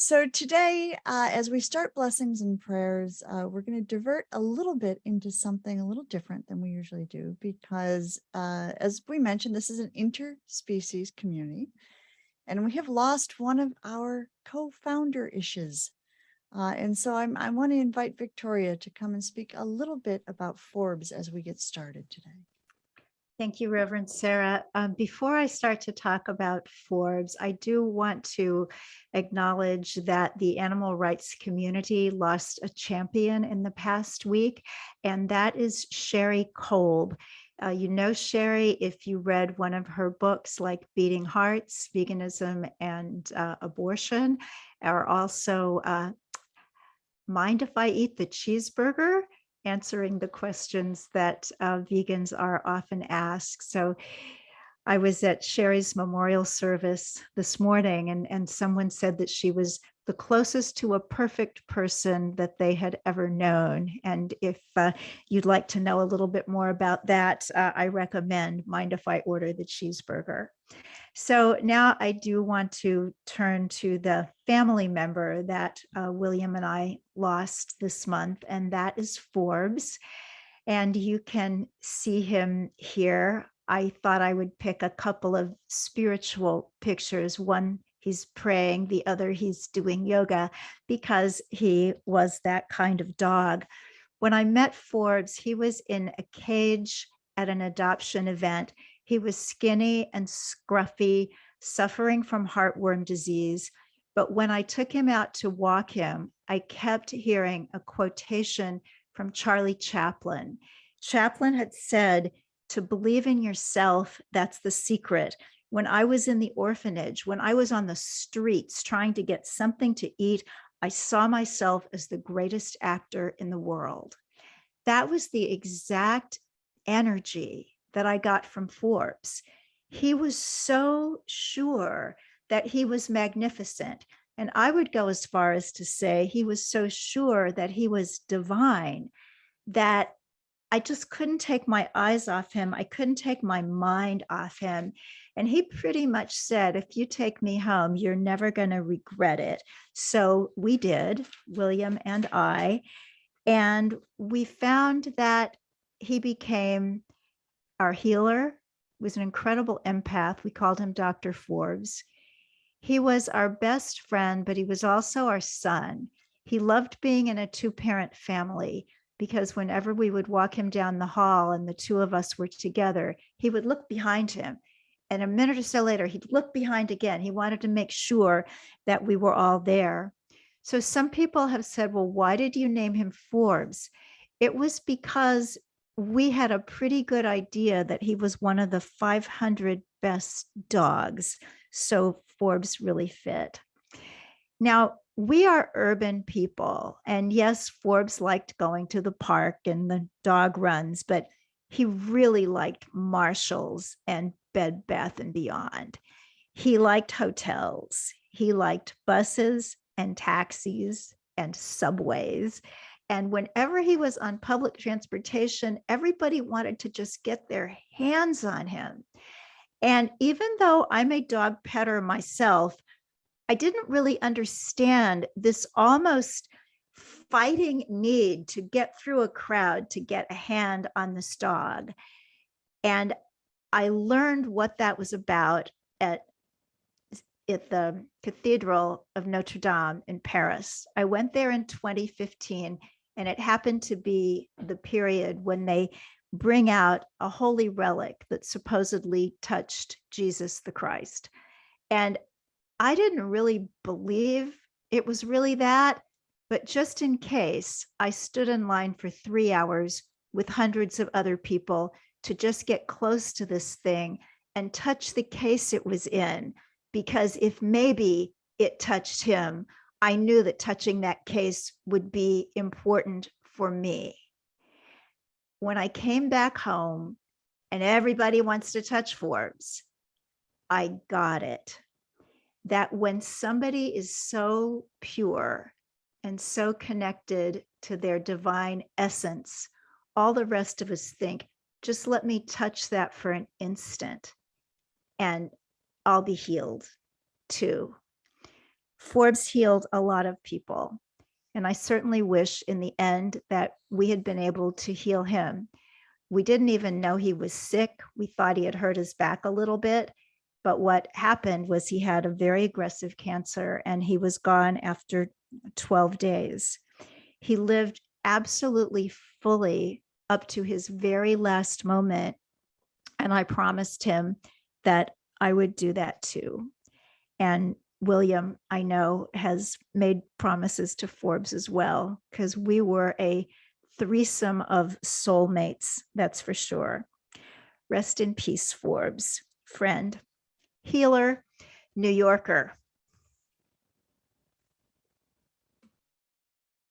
So today, as we start blessings and prayers, we're going to divert a little bit into something a little different than we usually do because, as we mentioned, this is an interspecies community, and we have lost one of our co-founder-ishes. And so I want to invite Victoria to come and speak a little bit about Forbes as we get started today. Thank you, Reverend Sarah. Before I start to talk about Forbes, I do want to acknowledge that the animal rights community lost a champion in the past week, and that is Sherry Kolb. You know Sherry if you read one of her books like Beating Hearts, Veganism and Abortion, or also Mind If I Eat the Cheeseburger? Answering the questions that vegans are often asked. So I was at Sherry's memorial service this morning, and someone said that she was the closest to a perfect person that they had ever known. And if you'd like to know a little bit more about that, I recommend Mind If I Order the Cheeseburger. So now I do want to turn to the family member that William and I lost this month, and that is Forbes. And you can see him here. I thought I would pick a couple of spiritual pictures. One, he's praying, the other, he's doing yoga, because he was that kind of dog. When I met Forbes, he was in a cage at an adoption event. He was skinny and scruffy, suffering from heartworm disease. But when I took him out to walk him, I kept hearing a quotation from Charlie Chaplin. Chaplin had said, "To believe in yourself, that's the secret." When I was in the orphanage, when I was on the streets trying to get something to eat, I saw myself as the greatest actor in the world. That was the exact energy that I got from Forbes. He was so sure that he was magnificent. And I would go as far as to say he was so sure that he was divine that I just couldn't take my eyes off him. I couldn't take my mind off him. And he pretty much said, if you take me home, you're never going to regret it. So we did, William and I. And we found that he became our healer, was an incredible empath. We called him Dr. Forbes. He was our best friend, but he was also our son. He loved being in a two-parent family because whenever we would walk him down the hall and the two of us were together, he would look behind him. And a minute or so later, he'd look behind again. He wanted to make sure that we were all there. So some people have said, well, why did you name him Forbes? It was because we had a pretty good idea that he was one of the 500 best dogs. So Forbes really fit. Now, we are urban people. And yes, Forbes liked going to the park and the dog runs, but he really liked Marshalls and Bed Bath and Beyond. He liked hotels. He liked buses and taxis and subways. And whenever he was on public transportation, everybody wanted to just get their hands on him. And even though I'm a dog petter myself, I didn't really understand this almost fighting need to get through a crowd to get a hand on this dog. And I learned what that was about at the Cathedral of Notre Dame in Paris. I went there in 2015, and it happened to be the period when they bring out a holy relic that supposedly touched Jesus the Christ. And I didn't really believe it was really that, but just in case, I stood in line for 3 hours with hundreds of other people to just get close to this thing and touch the case it was in. Because if maybe it touched him, I knew that touching that case would be important for me. When I came back home and everybody wants to touch Forbes, I got it. That when somebody is so pure and so connected to their divine essence, all the rest of us think, just let me touch that for an instant and I'll be healed too. Forbes healed a lot of people. And I certainly wish in the end that we had been able to heal him. We didn't even know he was sick. We thought he had hurt his back a little bit. But what happened was he had a very aggressive cancer and he was gone after 12 days. He lived absolutely fully up to his very last moment. And I promised him that I would do that too. And William, I know, has made promises to Forbes as well, because we were a threesome of soulmates, that's for sure. Rest in peace, Forbes, friend, healer, New Yorker.